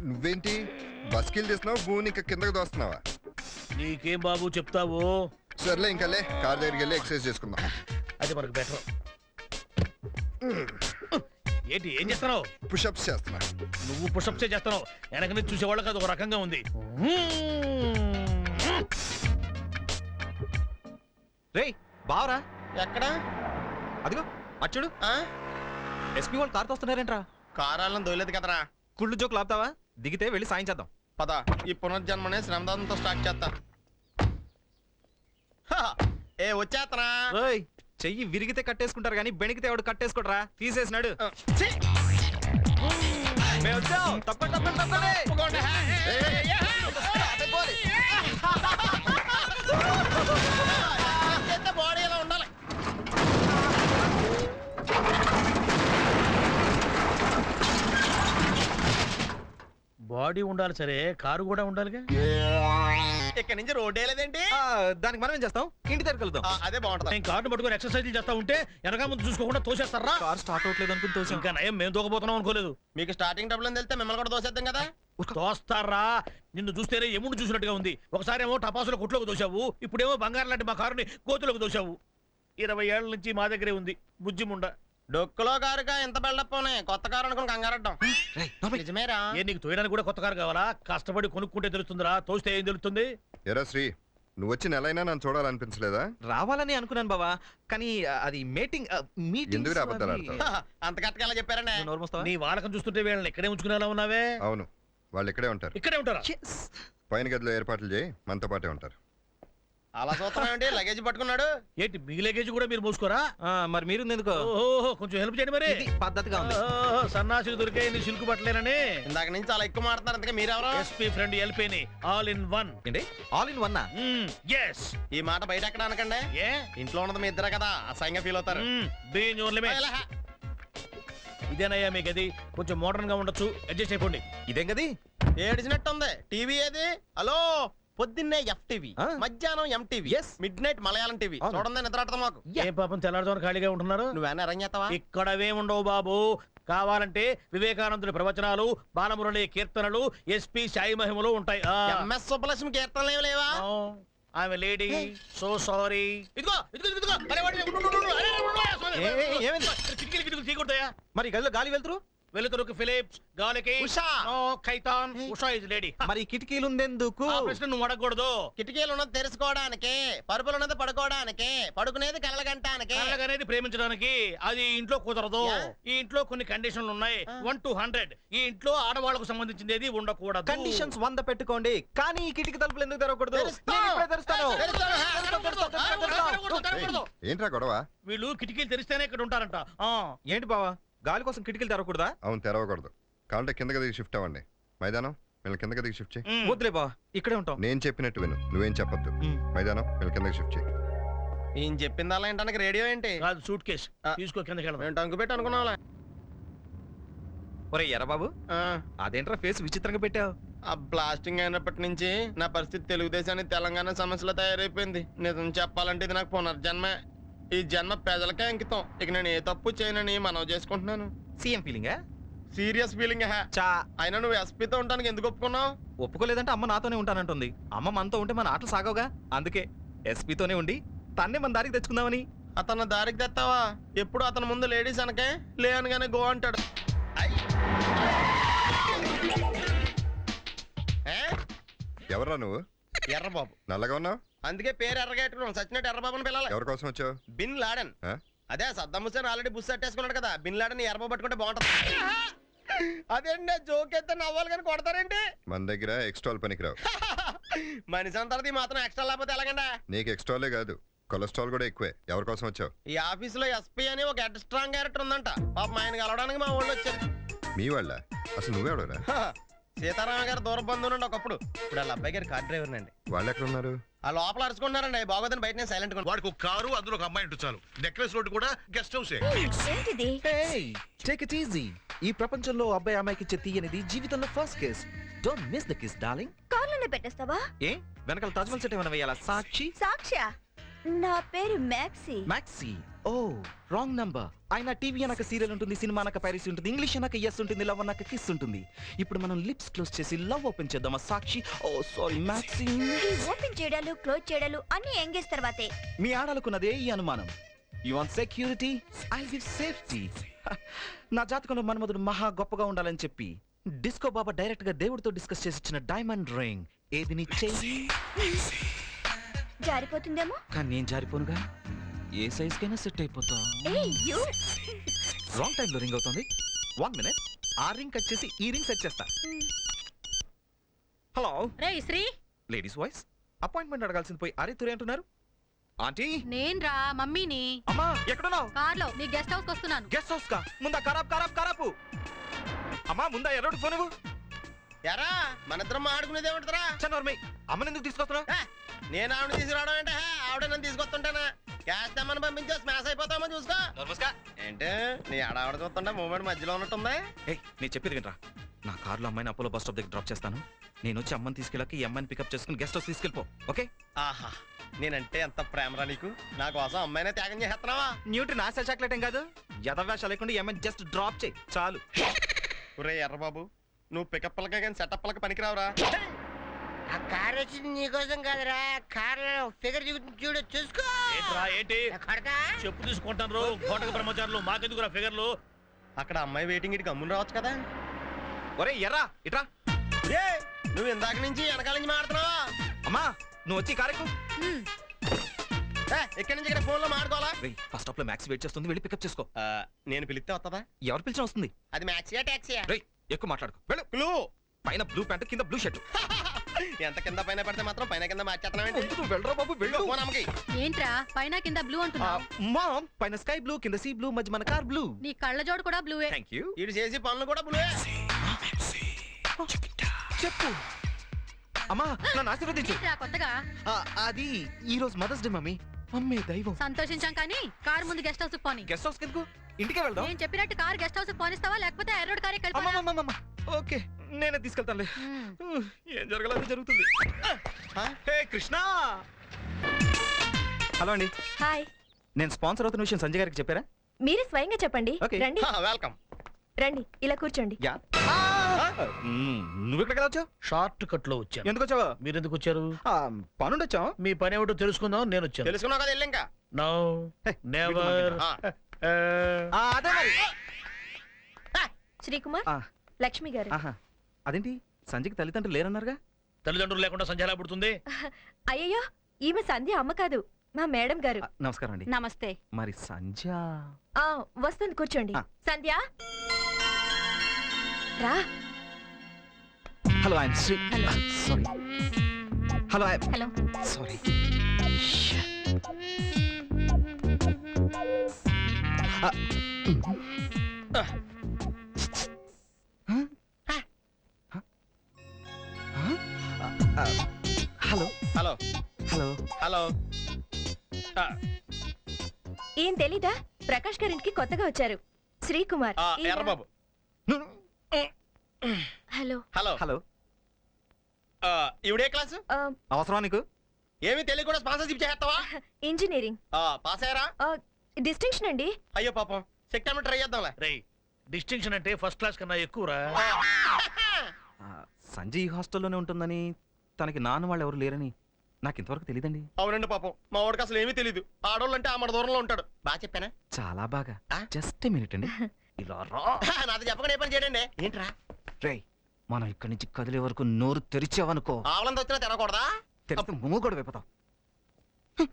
నువ్వేంటి బస్కిల్ తీస్తున్నావు, భూమిని ఇంకా కిందకు దోస్తున్నావా? నీకేం బాబు చెప్తావు? సర్లే ఇంకా లే, కార్ దగ్గరికి వెళ్ళి ఎక్సర్సైజ్ చేసుకుందాం. అది మనకు బెటర్. ఏంటి ఏం చేస్తున్నావు? పుషప్స్ చేస్తున్నా. నువ్వు పుషప్స్ చేస్తున్నావు, వెనక నుంచి చూసేవాళ్ళకి అది ఒక రకంగా ఉంది. రేయ్ బావరా, ఎక్కడ? అదిగో అచ్చుడు. ఎస్పీ వాళ్ళు కారుతో వస్తున్నారేంట్రా? కారాలను దొయలేదు కదరా. కుళ్ళు జోకులు ఆపుతావా? దిగితే వెళ్ళి సాయం చేద్దాం. పద, ఈ పునర్జన్మనే శ్రమదానంతో స్టార్ట్ చేస్తా. ఏ వచ్చేత్తనా? రేయ్ చెయ్యి విరిగితే కట్టేసుకుంటారు కానీ బెణికితే ఎవడు కట్టేసుకోడరా. తీసేసినాడు. మేము వచ్చాం. తప్పండి తప్పండి తప్పండి. బాడీ ఎలా ఉండాలి? బాడీ ఉండాలి సరే, కారు కూడా ఉండాలిగా. ఇక్కడ నుంచి రోడ్ వేయలేదేంటి? దానికి మనం ఏం చేస్తాం? ఇంటి దగ్గరికి వెళ్తాం. అదే బాగుంటది. నేను కార్డు పట్టుకుని ఎక్సర్సైజ్ చేస్తా ఉంటే వెనక ముందు చూసుకోకుండా తోసేస్తారా? కార్ స్టార్ట్ అవట్లేదు అనుకుని తోసాం. ఇంకా నయం మేము తోకపోతున్నాం అనుకోలేదు. మీకు స్టార్టింగ్ డబ్బులు వెళ్తే మిమ్మల్ని కూడా దోసేద్దాం కదా. తోస్తారా? నిన్ను చూస్తేనే ఎముడు చూసినట్టుగా ఉంది. ఒకసారి ఏమో టపాసుల కొట్లోకి దోశావు, ఇప్పుడేమో బంగారం లాంటి మా కారుని కోతులకు దోశావు. 20 ఏళ్ల నుంచి మా దగ్గరే ఉంది బుజ్జిముండ. డొక్కులో కారుగా ఎంత బిల్డప్ ఉన్నాయి. కొత్త కారు అనుకుని కంగారడ్డం. నిజమేరా? ఏ నీకు తోయడానికి కూడా కొత్త కారు కావాలా? కష్టపడి కొనుక్కుంటే తెలుస్తుందిరా, తోస్తే ఏం తెలుస్తుంది? ఎరా శ్రీ, నువ్వు వచ్చి నెలైనా నన్ను చూడాలనిపించలేదా? రావాలని అనుకున్నాను బావా, కానీ అది మీటింగ్ ఎందుకు రాబద్దాలు ఆడతావు? అంత కరెక్ట్గా ఎలా చెప్పారండి? నీ వాళ్ళకం చూస్తుంటే వీళ్ళని ఇక్కడే ఉంచుకునేలా ఉన్నావే. అవును, వాళ్ళు ఇక్కడే ఉంటారు. ఇక్కడే ఉంటారా? పైన గదిలో ఏర్పాట్లు చేయి, మనతో పాటే ఉంటారు. అలా చూస్తున్నాయండి. లగేజ్ పట్టుకున్నాడు. ఏంటి మీ లగేజ్ కూడా మీరు మోసుకోరా? మరి మీరు ఎందుకో ఓహో, కొంచెం హెల్ప్ చేయండి మరి. పద్ధతిగా ఉంది. సన్నాసులు దొరికాయి నీ సిల్కు పట్టలేనని. ఇందాక నుంచి చాలా ఎక్కువ మాట్లాడుతున్నారు. అంతగా మీరెవరో? ఎస్పీ ఫ్రెండ్ ఎల్పీని, ఆల్ ఇన్ వన్. ఏంటి ఆల్ ఇన్ వన్? ఎస్. ఈ మాట బయట ఎక్కడ అనకండి. ఏ ఇంట్లో ఉన్నది మీ ఇద్దరే కదా, అసహ్యంగా ఫీల్ అవుతారు. Be in your limit. ఇదేనయ్యా మీ గది, కొంచెం మోడర్న్ గా ఉండొచ్చు, అడ్జస్ట్ అయిపోండి. ఇదేం గది? ఏడిచినట్టుంది. టీవీ ఏది? హలో, పొద్దున్నే FTV, మధ్యాహ్నం MTV, midnight Malayalam TV. చూడండి నిద్రాడతాం మాకు. ఏ పాపం తెల్లారుతో ఖాళీగా ఉంటున్నారు. నువ్వేనా అరేంజ్ చేస్తావా? ఇక్కడవే ఉండవు బాబు. కావాలంటే వివేకానందుడి ప్రవచనాలు, బాలమురళి కీర్తనలు, ఎస్పీ సాయి మహిమలు ఉంటాయి. MS సుబ్బలక్ష్మి కీర్తనలు ఏమి లేవా? I'm lady, so sorry. ఇదిగో ఇదిగో ఇదిగో, తీయకూడదయా. మరి గదిలో గాలి వెళ్తురు? వెలుతురుకి ఫిలిప్స్, గాలికి ఉషా. ఖైతాన్. Usha is lady. మరి కిటికీలు ఉందెందుకు? ఆ ప్రశ్న నువ్వు అడగకూడదు. కిటికీలు ఉన్నది తెరుచుకోవడానికి, పరుపులు ఉన్నది పడుకోవడానికి, పడుకునేది కలగంటానికి. అనేది ప్రేమించడానికి. అది ఇంట్లో కుదరదు. ఈ ఇంట్లో కొన్ని కండిషన్లు ఉన్నాయి. 1 to 100. ఈ ఇంట్లో ఆడవాళ్ళకు సంబంధించింది ఏది ఉండకూడదు. కండిషన్స్ 100 పెట్టుకోండి, కానీ ఈ కిటికీ తలుపులు ఎందుకు తెరవకూడదు? నేను ఇప్పుడే తెరుస్తాను. ఏంట్రా గొడవ? వీళ్ళు కిటికీలు తెరిస్తేనే ఇక్కడ ఉంటారంట. ఏంటి బావా, గాలి కోసం కిటికీలు తెరవకూడదా? అవును, తెరవకూడదు. కావాలంటే కిందకి దిగి షిఫ్ట్ అవ్వండి. మైదానం వీళ్ళ కిందకి దిగి షిఫ్ట్ చేయి. వద్దులే బావా, ఇక్కడే ఉంటాం. నేను చెప్పినట్టు విను, నువ్వేం చెప్పొద్దు. మైదానం వీళ్ళ కిందకి షిఫ్ట్ చేయి. ఈయన చెప్పింది అలా ఏంటానికి రేడియో ఏంటి? కాదు, సూట్ కేస్ తీసుకో కిందకి వెళ్దాం. నేను టంకు పెట్టి అనుకున్నా. ఒరే ఎర్రబాబు, అదేంట్రా ఫేస్ విచిత్రంగా పెట్టావు? ఆ బ్లాస్టింగ్ అయినప్పటి నుంచి నా పరిస్థితి తెలుగుదేశానికి తెలంగాణ సమస్యలో తయారైపోయింది. నిజం చెప్పాలంటే ఇది నాకు పునర్జన్మే. ఈ జన్మ ప్రజలకే అంకితం. ఇక నేను ఏ తప్పు చేయనని మనవి చేసుకుంటున్నాను. సీఎం ఫీలింగా? Serious feeling. చా అయినా నువ్వు ఎస్పీతో ఉండడానికి ఎందుకు ఒప్పుకున్నావు? ఒప్పుకోలేదంటే అమ్మ నాతోనే ఉంటానంటుంది. అమ్మ మనతో ఉంటే మన ఆటలు సాగవుగా, అందుకే ఎస్పీతోనే ఉండి తన్నే మన దారికి తెచ్చుకుందామని. అతను దారికి తెస్తావా? ఎప్పుడు అతని ముందు లేడీస్ అనకే లే అనగానే గో అంటాడు. ఎవరా నువ్వు? ఎర్రబాబు. నల్లగా ఉన్నావు, అందుకే పేరు ఎర్రగట్టుకున్నాం. సచ్చినట్టు ఎర్రబాబుని పిల్లలు. ఎవరి కోసం వచ్చావు? Bin Laden. అదే సద్దాం హుస్సేన్ ఆల్రెడీ బుస్ అట్టేసుకున్నాడు కదా, బిన్ లాడెన్ ఎర్రబాబు పట్టుకుంటే బాగుంటది. అదేంటి జోక్ అయితే నవ్వాలి కానీ కొడతారేంటి? మన దగ్గర ఎక్స్ట్రాల్ పనికిరావు. మనిషి అంతా మాత్రం ఎక్స్ట్రా లేకపోతే ఎలాగండా? నీకు ఎక్స్ట్రాలే కాదు, కొలెస్ట్రాల్ కూడా ఎక్కువే. ఎవరి కోసం వచ్చావు? ఈ ఆఫీస్ లో SP అని ఒక హెడ్ స్ట్రాంగ్ క్యారెక్టర్ ఉందంట. పాపం ఆయన కలవడానికి మా ఊళ్ళో వచ్చారు. మీ వాళ్ళ? అసలు నువ్వెవడరా? సీతారామ గారు దూర బంధువు నుండి ఒకప్పుడు. ఇప్పుడు వాళ్ళ అబ్బాయి గారు కార్ డ్రైవర్ నండి. వాళ్ళు ఎక్కడ ఉన్నారు? ఆ లోపల అరుచుకుంటున్నారండి. బాగోదని బయట నేను సైలెంట్ గా. వాడికి ఒక కారు, అందులో ఒక అమ్మాయి ఉంటే చాలు. నెక్లెస్ రోడ్ కూడా guest house. Take it easy. ఈ ప్రపంచంలో అబ్బాయి అమ్మాయికి ఇచ్చే తీయనిది జీవితంలో first kiss. Don't miss the kiss darling. కార్లోనే పెట్టేస్తావా? ఏ వెనకాల తాజ్మహల్ సెట్ ఏమైనా వేయాలా? సాక్షి సాక్ష్య నా పేరు Maxi. Maxi. Oh wrong number. ఆయన టీవీ అనక సీరియల్ ఉంటుంది, సినిమా అనక పైరసీ ఉంటుంది, ఇంగ్లీష్ అనక ఎస్ ఉంటుంది, లవ్ అనక కిస్ ఉంటుంది. ఇప్పుడు మనం లిప్స్ క్లోజ్ చేసి లవ్ ఓపెన్ చేద్దామా సాక్షి? ఓ సారీ మ్యాక్సీ. ఈ ఓపెన్ చేయడాలు క్లోజ్ చేయడాలు అన్ని ఎంగేజ్ తర్వాతే. మీ ఆడాలకున్నదే ఈ అనుమానం. You want security, I give safety. నా జాతకంలో మన్మధుడు మహా గొప్పగా ఉండాలని చెప్పి డిస్కో బాబా డైరెక్ట్ గా దేవుడితో డిస్కస్ చేసి ఇచ్చిన డైమండ్ రింగ్ ఏది నీ చెయ్యి? జారిపోతుందేమో. కానీ నేను జారిపోనుగా, ఏ సైజ్ కైనా సెట్ అయిపోతా. ఏయ్, you. రాంగ్ టైం లో రింగ్ అవుతుంది. 1 minute. ఆ రింగ్ కట్ చేసి ఈ రింగ్ సెట్ చేస్తా. హలో రే శ్రీ, లేడీస్ వాయిస్. అపాయింట్మెంట్ అడగాల్సింది పోయి అరే తురే అంటున్నారు. ఆంటీ, నేను రా మమ్మీని. అమ్మా ఎక్కడున్నావు? కార్లో నీ గెస్ట్ హౌస్ వస్తున్నాను. గెస్ట్ హౌస్ కా? ముందా ఖరాబు. అమ్మా ముందా ఎర్రోడు ఫోన్ ఇవ్వు. ఎరా మన ఇద్దరం ఆడుకునేదే ఉంటుందిరా. చన్నోర్మి, అమ్మని ఎందుకు తీసుకొస్తున్నావు? నేను ఆవిడ తీసుకురావడం అంటే ఆవిడ నన్ను తీసుకొస్తుంటానా? క్యాష్ తెమ్మని పంపించే స్మాష్ అయిపోతామో చూసుకో. నర్వస్గా. ఏంటి నీ ఆడావిడ చూస్తుంటే మూమెంట్ మధ్యలో ఉన్నట్టుందా? ఏయ్ నేను చెప్పేది వినరా. నా కార్లో అమ్మాయిని అపోలో బస్ స్టాప్ దగ్గర డ్రాప్ చేస్తాను. నేను వచ్చి అమ్మని తీసుకెళ్ళాక ఈ అమ్మాయిని పికప్ చేసుకుని గెస్ట్ హౌస్ తీసుకెళ్ళిపో. ఓకే? ఆహా, నేనంటే ఎంత ప్రేమరా నీకు. నా కోసం అమ్మాయినే త్యాగం చేస్తున్నావా? న్యూట్రి నాశా చాక్లెట్ ఏం కాదు. యథవేషాలు లేకుండా ఈ అమ్మాయిని జస్ట్ డ్రాప్ చేయి చాలు. ఒరే ఎర్రబాబు, నువ్వు పికప్లకే కానీ సెటప్లకి పనికిరావురా. ఆ కార్ వచ్చింది నీకోసం కాదురా, కార్ ఫిగర్ చూడు చూసుకో. ఏంట్రా ఏంటి కొడతా చెప్పు తీసుకుంటాను కోటక బ్రహ్మచారులు మాకెందుకురా ఫిగర్లు. అక్కడ అమ్మాయి వెయిటింగ్ ఇటు గమ్మున రావచ్చు కదా. ఒరే ఎర్రా ఇట్రా. ఏయ్, నువ్వు ఇందాక నుంచి వెనకాల నుంచి మాడుతున్నావా? అమ్మా నువ్వు వచ్చి కారెక్కు. హ్మ్. ఇక్కడి నుంచి ఇక్కడ ఫోన్ లో మాడుకోవాలా? ఫస్ట్ స్టాప్ లో మ్యాక్స్ వెయిట్ చేస్తుంది, వెళ్ళి పికప్ చేసుకో. నేను పిలిస్తే వస్తుందా? ఎవరు పిలిచిన వస్తుంది. అది మ్యాక్సీయా టాక్సీయా? రేయ్ ఎక్కువ మాట్లాడుకో, వెళ్ళు. క్లూ. పైన బ్లూ ప్యాంట్ కింద బ్లూ షర్ట్. ఎంత కింద పైన పడితే మాత్రం పైన కింద మార్చేస్తున్నావేంటి? వెళ్ళరా బాబు వెళ్ళు. ఫోన్ అమ్మకి. ఏంట్రా పైన కింద బ్లూ అంటున్నావు? మామ్ పైన స్కై బ్లూ కింద సీ బ్లూ మధ్య మన కార్ బ్లూ. నీ కళ్ళ జోడు కూడా బ్లూవే. Thank you. ఇటు చేసి పనులు కూడా బులువే. చెప్పు అమ్మా నన్ను ఆశీర్వదించు. ఏంట్రా కొత్తగా? అది ఈ రోజు మదర్స్ డే మమ్మీ. అమ్మే దైవం. సంతోషించాం కానీ కార్ ముందు గెస్ట్ హౌస్ పోని. గెస్ట్ హౌస్ కిందకు ఇంటికే వెళ్దాం. నేను చెప్పినట్టు కార్ గెస్ట్ హౌస్ పోనిస్తావా లేకపోతే ఎర్రోడ్ కారే అమ్మమ్మమ్మమ్మ. ఓకే నేనే తీసుకెళ్తానులే. ఏం జరగలేదు జరుగుతుంది. హే కృష్ణ. హలో అండి, హాయ్. నేను స్పాన్సర్ అవుతున్న విషయం సంజయ్ గారికి చెప్పారా? మీరే స్వయంగా చెప్పండి. Okay. రండి వెల్కమ్. రండి, ఇలా కూర్చోండి. యా. నువ్వు ఇక్కడికి వచ్చావు? షార్ట్ కట్ లో వచ్చాను. ఎందుకు వచ్చావా? మీరు ఎందుకు వచ్చారు? పనుండి వచ్చావు. మీ పని ఏమిటో తెలుసుకుందాం నేను వచ్చాను. తెలుసుకున్నావు కదా, వెళ్ళి ఇంకా. No Hey, never. ఆ. అదే మరి. శ్రీకుమార్, ఆ, లక్ష్మి గారు. ఆహా. అదేంటి సంజయ్కి తల్లిదండ్రులు లేరన్నారుగా? తల్లిదండ్రులు లేకుండా సంధ్య ఎలా పుడుతుంది? అయ్యయ్యో, ఈమె సంధ్య అమ్మ కాదు, మా మేడం గారు. నమస్కారం అండి. నమస్తే. మరి సంధ్య ఆ, వస్తుంది కూర్చోండి. ఆ. సంధ్య రా. Hello I'm Shri. Hello. Sorry. Hello hello. Sorry. Hello hello hello. Hello. ఏం తెలీదా? ప్రకాష్ గారింటికి కొత్తగా వచ్చారు. శ్రీకుమార్. ఈయన- ఎర్రబాబు. హలో. హలో. హలో. ఇవిడే క్లాసు? ఆ, అవసరం నీకు? ఏమి తెలియకుండా స్పాన్సర్షిప్ చేస్తావా? ఇంజనీరింగ్. పాస్ అయ్యారా? ఆ, డిస్టింక్షన్ అండి. అయ్యో పాపం, సెక్టర్ ట్రై చేద్దాంలే. రేయ్ డిస్టింక్షన్ అంటే ఫస్ట్ క్లాస్ కన్నా ఎక్కువరా. సంజయ్ ఈ హాస్టల్లోనే ఉంటుందని, తనకి నాన్న వాళ్ళు ఎవరు లేరని నాకు ఇంతవరకు తెలియదండి. అవునండి పాపం, మా వాడికి అసలు ఏమీ తెలీదు. ఆడోళ్ళు అంటే ఆమె దూరంలో ఉంటాడు. బాగా చెప్పానా? చాలా బాగా. ఆ? జస్ట్ మినిట్ అండి. ఇలా రా. నాతో చెప్పకుండా ఏ పని చేయడండి. ఏంట్రా? రేయ్ మనం ఇక్కడి నుంచి కదిలే వరకు నోరు తెరిచావనుకో, ఆవలంత వచ్చినా తినకూడదా? తెరిస్తే మూగోడు అయిపోతాం.